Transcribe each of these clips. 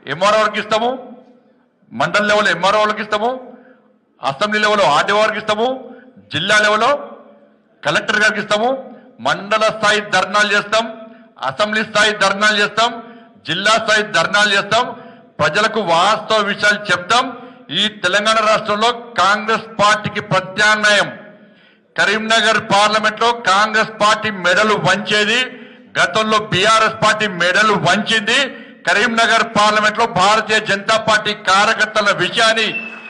MRO వాళ్ళకి ఇస్తాము, mandal level MRO వాళ్ళకి ఇస్తాము, అసెంబ్లీ లెవెల్లో ఆర్డీఓ వారికి ఇస్తాము, జిల్లా లెవెల్లో కలెక్టర్ గారికి ఇస్తాము, మండల స్థాయి ధర్నాలు చేస్తాం, అసెంబ్లీ స్థాయి ధర్నాలు చేస్తాం, జిల్లా స్థాయి ధర్నాలు చేస్తాం, ప్రజలకు వాస్తవ విషయాలు చెప్తాం. ఈ తెలంగాణ రాష్ట్రంలో కాంగ్రెస్ పార్టీకి ప్రత్యామ్నాయం కరీంనగర్ పార్లమెంట్ లో కాంగ్రెస్ పార్టీ మెడలు వంచేది, గతంలో బీఆర్ఎస్ పార్టీ మెడలు వంచింది. కరీంనగర్ పార్లమెంట్ లో భారతీయ జనతా పార్టీ కార్యకర్తల విషయాన్ని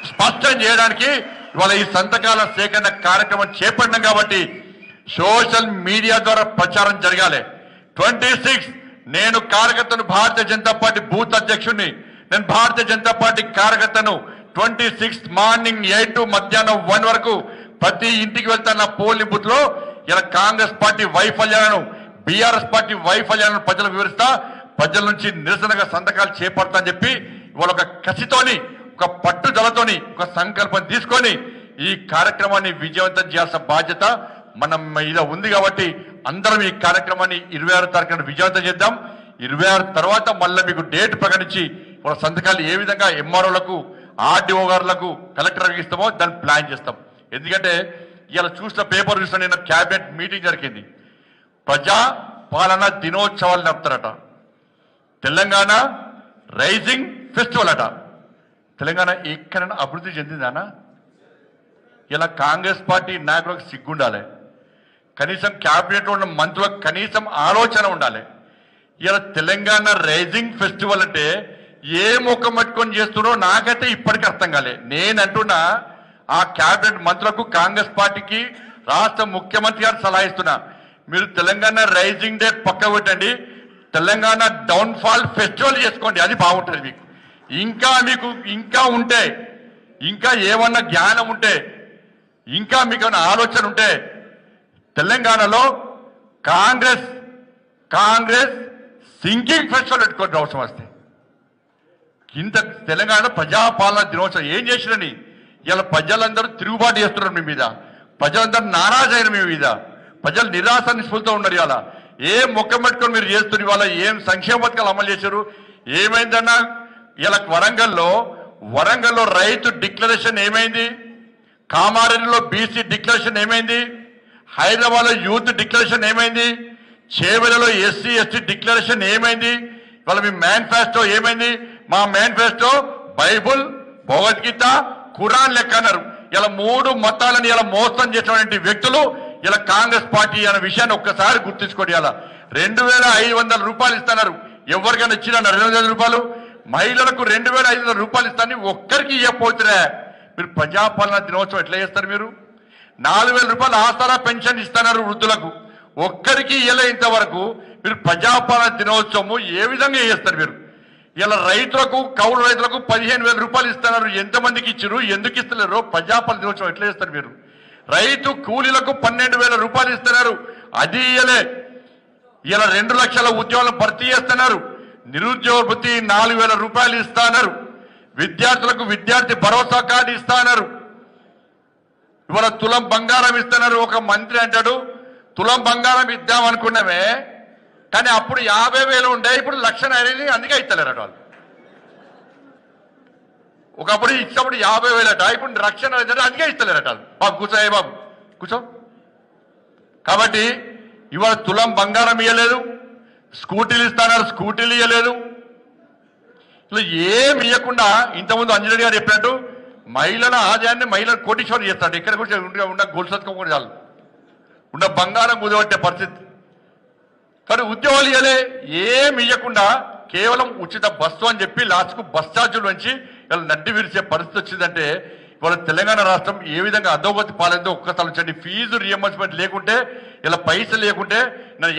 స్పష్టం చేయడానికి ఇవాళ ఈ సంతకాల సేకరణ కార్యక్రమం చేపట్టినాం. కాబట్టి సోషల్ మీడియా ద్వారా ప్రచారం జరగాలి. 26 నేను కార్యకర్తను, భారతీయ జనతా పార్టీ బూత్ అధ్యక్షుడిని, నేను భారతీయ జనతా పార్టీ కార్యకర్తను. 26 మార్నింగ్ 8 to మధ్యాహ్నం 1 వరకు ప్రతి ఇంటికి వెళ్తాన్న పోలింగ్ బూత్ లో ఇలా కాంగ్రెస్ పార్టీ వైఫల్యాలను, బీఆర్ఎస్ పార్టీ వైఫల్యాలను ప్రజలకు వివరిస్తా, ప్రజల నుంచి నిరసనగా సంతకాలు చేపడతా అని చెప్పి ఇవాళ ఒక కసితోని, ఒక పట్టుదలతోని, ఒక సంకల్పం తీసుకొని ఈ కార్యక్రమాన్ని విజయవంతం చేయాల్సిన బాధ్యత మనం మీద ఉంది. కాబట్టి అందరం ఈ కార్యక్రమాన్ని 26 తారీఖున విజయవంతం చేద్దాం. 26 తర్వాత మళ్ళీ మీకు డేట్ ప్రకటించి వాళ్ళ సంతకాలు ఏ విధంగా ఎంఆర్ఓలకు, ఆర్డీఓ గారులకు, కలెక్టర్కి ఇస్తామో దాన్ని ప్లాన్ చేస్తాం. ఎందుకంటే ఇలా చూసిన పేపర్ చూసిన నిన్న క్యాబినెట్ మీటింగ్ జరిగింది. ప్రజా పాలన దినోత్సవాలు నడుపుతారట, తెలంగాణ రైజింగ్ ఫెస్టివల్ అట. తెలంగాణ ఎక్కడైనా అభివృద్ధి చెందిందానా? ఇలా కాంగ్రెస్ పార్టీ నాయకులకు సిగ్గుండాలి, కనీసం క్యాబినెట్లో ఉన్న మంత్రులకు కనీసం ఆలోచన ఉండాలి. ఇలా తెలంగాణ రైజింగ్ ఫెస్టివల్ అంటే ఏ ముఖం పట్టుకొని చేస్తున్నారో నాకైతే ఇప్పటికీ అర్థం కాలే. నేనంటున్నా ఆ క్యాబినెట్ మంత్రులకు, కాంగ్రెస్ పార్టీకి రాష్ట్ర ముఖ్యమంత్రి గారు సలహా ఇస్తున్నా, మీరు తెలంగాణ రైజింగ్ డే పక్క పెట్టండి, తెలంగాణ డౌన్ ఫాల్ ఫెస్టివల్ చేసుకోండి, అది బాగుంటుంది. మీకు ఇంకా ఉంటే, ఇంకా ఏమన్నా జ్ఞానం ఉంటే, ఇంకా మీకు ఏమైనా ఆలోచన ఉంటే తెలంగాణలో కాంగ్రెస్ సింకింగ్ ఫెస్టివల్ పెట్టుకోండి అవసరం వస్తే. ఇంత తెలంగాణ ప్రజాపాలన దినోత్సవం ఏం చేసిరని ఇలా ప్రజలందరూ తిరుగుబాటు చేస్తున్నారు మీ మీద, ప్రజలందరూ నారాజు అయిన మీ మీద, ప్రజలు నిరాశ నిస్పృహతో ఉన్నారు. ఇవాళ ఏం ముఖం పెట్టుకొని మీరు చేస్తున్నారు, ఇవాళ ఏం సంక్షేమ పథకాలు అమలు చేశారు, ఏమైందన్నా ఇలా వరంగల్లో రైతు డిక్లరేషన్ ఏమైంది, కామారెడ్డిలో బీసీ డిక్లరేషన్ ఏమైంది, హైదరాబాద్లో యూత్ డిక్లరేషన్ ఏమైంది, చేవెలలో ఎస్సీ ఎస్టీ డిక్లరేషన్ ఏమైంది, ఇవాళ మీ మేనిఫెస్టో ఏమైంది? మా మేనిఫెస్టో బైబుల్, భగవద్గీత, ఖురాన్ లెక్క అన్నారు. ఇలా 3 మతాలను ఇలా మోసం చేసినటువంటి వ్యక్తులు ఇలా కాంగ్రెస్ పార్టీ అనే విషయాన్ని ఒక్కసారి గుర్తుంచుకోండి. ఇలా 2500 రూపాయలు ఇస్తున్నారు, ఎవరికైనా ఇచ్చినా 2,500 రూపాయలు, మహిళలకు 2,500 రూపాయలు ఇస్తారని ఒక్కరికి ఇవ్వకపోతున్నా మీరు ప్రజాపాలన దినోత్సవం ఎట్లా చేస్తారు? మీరు 4,000 రూపాయలు ఆసరా పెన్షన్ ఇస్తున్నారు వృద్ధులకు, ఒక్కరికి ఇవ్వలే ఇంతవరకు. మీరు ప్రజాపాలన దినోత్సవం ఏ విధంగా చేస్తారు? మీరు ఇలా రైతులకు, కౌలు రైతులకు 15,000 రూపాయలు ఇస్తున్నారు, ఎంతమందికి ఇచ్చారు, ఎందుకు ఇస్తున్నారు? ప్రజాపాలన దినోత్సవం ఎట్లా చేస్తారు మీరు? రైతు కూలీలకు 12,000 రూపాయలు ఇస్తున్నారు, అది ఇయ్యలే. ఇలా 2 లక్షల ఉద్యోగాలను భర్తీ చేస్తున్నారు, నిరుద్యోగ వృత్తి 4,000 రూపాయలు ఇస్తున్నారు, విద్యార్థులకు విద్యార్థి భరోసా కార్డు ఇస్తున్నారు, ఇవాళ తులం బంగారం ఇస్తున్నారు. ఒక మంత్రి అంటాడు తులం బంగారం ఇద్దాం అనుకున్నామే, కానీ అప్పుడు 50,000 ఉండే, ఇప్పుడు 1,00,000 అనేది, అందుకే ఇస్తలేరట వాళ్ళు. ఒకప్పుడు ఇచ్చినప్పుడు 50,000 అట, ఇప్పుడు 1,00,000 అయితే అందుకే ఇస్తలేరట వాళ్ళు. బాబు కూర్చో, బాబు కూర్చో. కాబట్టి ఇవాళ తులం బంగారం ఇవ్వలేదు, స్కూటీలు ఇస్తున్నారు, స్కూటీలు ఇవ్వలేదు. ఇట్లా ఏమి ఇవ్వకుండా ఇంతకుముందు అంజనేయుడు గారు చెప్పినట్టు మహిళల ఆదాయాన్ని మహిళలు కోటీశ్వరం చేస్తాడు. ఇక్కడ కూడా ఉన్న గొలుసత్కం కూడా చాలు, ఉన్న బంగారం కుదవట్టే పరిస్థితి. కానీ ఉద్యోగాలు ఇవ్వలే, ఏమి ఇవ్వకుండా కేవలం ఉచిత బస్సు అని చెప్పి లాస్ట్కు బస్ ఛార్జీలు నుంచి ఇలా నడ్డి విరిచే పరిస్థితి వచ్చిందంటే ఇవాళ తెలంగాణ రాష్ట్రం ఏ విధంగా అధోగతి పాలైందో ఒక్కసారి వచ్చండి. ఫీజు రియంబర్స్మెంట్ లేకుంటే, ఇలా పైసలు లేకుంటే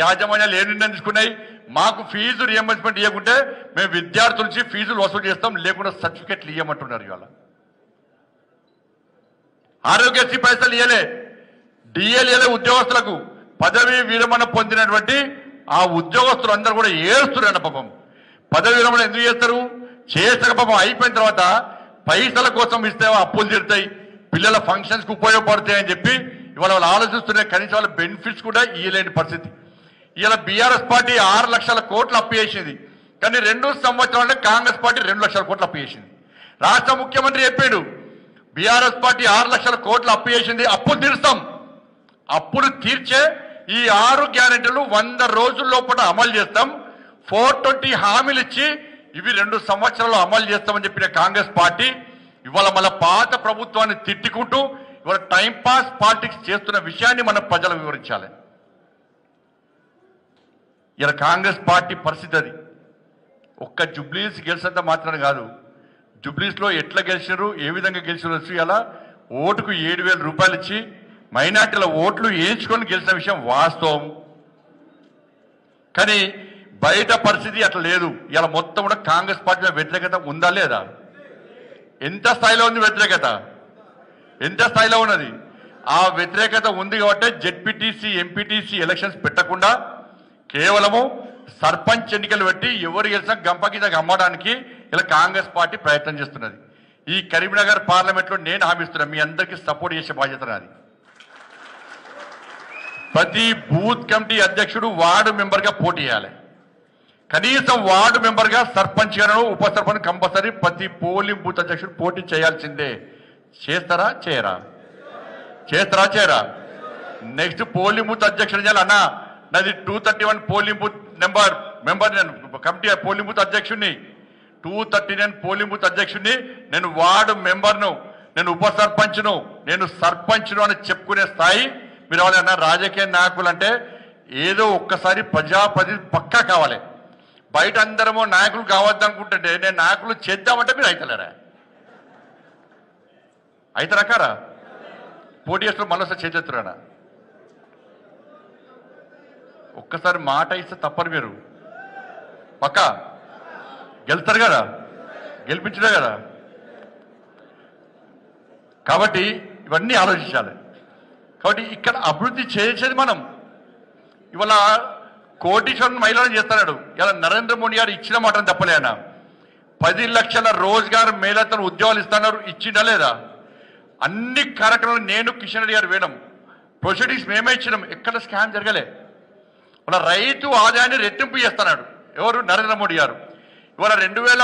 యాజమాన్యాలు ఏ నిర్ణయం తీసుకున్నాయి? మాకు ఫీజు రియంబర్స్మెంట్ ఇవ్వకుంటే మేము విద్యార్థుల నుంచి ఫీజులు వసూలు చేస్తాం, లేకుండా సర్టిఫికెట్లు ఇవ్వమంటున్నారు. ఇవాళ ఆరోగ్యశ్రీ పైసలు ఇవ్వలే, డిఎల్ ఇవ్వలే ఉద్యోగస్తులకు. పదవి విరమణ పొందినటువంటి ఆ ఉద్యోగస్తులు అందరూ కూడా ఏడుస్తున్నారు పాపం. పదవి విరమణ ఎందుకు చేస్తారు? చేసాక పాపం అయిపోయిన తర్వాత పైసల కోసం ఇస్తే అప్పులు తీరుతాయి, పిల్లల ఫంక్షన్స్కి ఉపయోగపడతాయి అని చెప్పి ఇవాళ వాళ్ళు ఆలోచిస్తున్న కనీసం వాళ్ళ బెనిఫిట్స్ కూడా ఇవ్వలేని పరిస్థితి. ఇలా బీఆర్ఎస్ పార్టీ 6 లక్షల కోట్లు అప్పు చేసింది, కానీ 2 సంవత్సరాల్లో కాంగ్రెస్ పార్టీ 2 లక్షల కోట్లు అప్పు చేసింది. రాష్ట్ర ముఖ్యమంత్రి చెప్పాడు బీఆర్ఎస్ పార్టీ 6 లక్షల కోట్లు అప్పు చేసింది, అప్పులు తీరుస్తాం. అప్పులు తీర్చే ఈ 6 గ్యారెంటీలు 100 రోజుల లోపల అమలు చేస్తాం. 420 హామీలు ఇచ్చి ఇవి 2 సంవత్సరాలు అమలు చేస్తామని చెప్పిన కాంగ్రెస్ పార్టీ ఇవాళ మన పాత ప్రభుత్వాన్ని తిట్టుకుంటూ ఇవాళ టైంపాస్ పాలిటిక్స్ చేస్తున్న విషయాన్ని మనం ప్రజలకు వివరించాలి. ఇలా కాంగ్రెస్ పార్టీ పరిస్థితి అది. ఒక్క జుబ్లీస్ గెలిచినంత మాత్రాన్ని కాదు, జుబ్లీస్లో ఎట్లా గెలిచారు, ఏ విధంగా గెలిచారు, ఇలా ఓటుకు 7,000 రూపాయలు ఇచ్చి మైనార్టీల ఓట్లు వేయించుకొని గెలిచిన విషయం వాస్తవం. కానీ బయట పరిస్థితి అట్లా లేదు. ఇలా మొత్తం కూడా కాంగ్రెస్ పార్టీ మీద వ్యతిరేకత ఉందా లేదా? ఎంత స్థాయిలో ఉంది వ్యతిరేకత? ఎంత స్థాయిలో ఉన్నది? ఆ వ్యతిరేకత ఉంది కాబట్టి జెడ్పీటీసీ ఎంపీటీసీ ఎలక్షన్స్ పెట్టకుండా కేవలము సర్పంచ్ ఎన్నికలు పెట్టి ఎవరు గెలిచినా గంప కింద అమ్మడానికి ఇలా కాంగ్రెస్ పార్టీ ప్రయత్నం చేస్తున్నది. ఈ కరీంనగర్ పార్లమెంట్లో నేను హామీస్తున్నా, మీ అందరికీ సపోర్ట్ చేసే బాధ్యత నాది. ప్రతి బూత్ కమిటీ అధ్యక్షుడు వార్డు మెంబర్గా పోటీ చేయాలి. కనీసం వార్డు మెంబర్గా సర్పంచ్ గాను ఉప సర్పంచ్ కంపల్సరీ ప్రతి పోలింగ్ బూత్ అధ్యక్షుడు పోటీ చేయాల్సిందే. చేస్తారా చేయరా? చేస్తారా చేయరా? నెక్స్ట్ పోలింగ్ బూత్ అధ్యక్షుడు చేయాలి. అన్నా నాది 231 పోలింగ్ బూత్ మెంబర్ నేను కమిటీ పోలింగ్ బూత్ అధ్యక్షుడిని, 239 పోలింగ్ బూత్ అధ్యక్షుడిని, నేను వార్డు మెంబర్ను, నేను ఉప సర్పంచ్ను, నేను సర్పంచ్ను అని చెప్పుకునే స్థాయి మీరు ఎవరైనా రాజకీయ నాయకులు అంటే ఏదో ఒక్కసారి ప్రజాప్రతినిధి పక్కా కావాలి. బయట అందరమో నాయకులు కావద్దు అనుకుంటుంటే నేను నాయకులు చేద్దామంటే మీరు అవుతలేరా? అవుతారా కారా? పోటీ చేస్తూ మళ్ళీ చేతురానా? ఒక్కసారి మాట ఇస్తే తప్పరు, మీరు పక్క గెలుస్తారు కదా, గెలిపించలే కదా. కాబట్టి ఇవన్నీ ఆలోచించాలి. కాబట్టి ఇక్కడ అభివృద్ధి చేసేది మనం. ఇవాళ కోటీశ్వరుని మహిళలను చేస్తున్నాడు. ఇలా నరేంద్ర మోడీ గారు ఇచ్చిన మాటను తప్పలే అన్న. 10 లక్షల రోజ్గార్ మేళతను ఉద్యోగాలు ఇస్తున్నారు, ఇచ్చిందా లేదా? అన్ని కార్యక్రమాలు నేను కిషన్ రెడ్డి గారు వేయడం, ప్రొసీడింగ్స్ మేమే ఇచ్చినాం, ఎక్కడ స్కామ్ జరగలే. ఇవాళ రైతు ఆదాయాన్ని రెట్టింపు చేస్తున్నాడు ఎవరు? నరేంద్ర మోడీ గారు. ఇవాళ 2000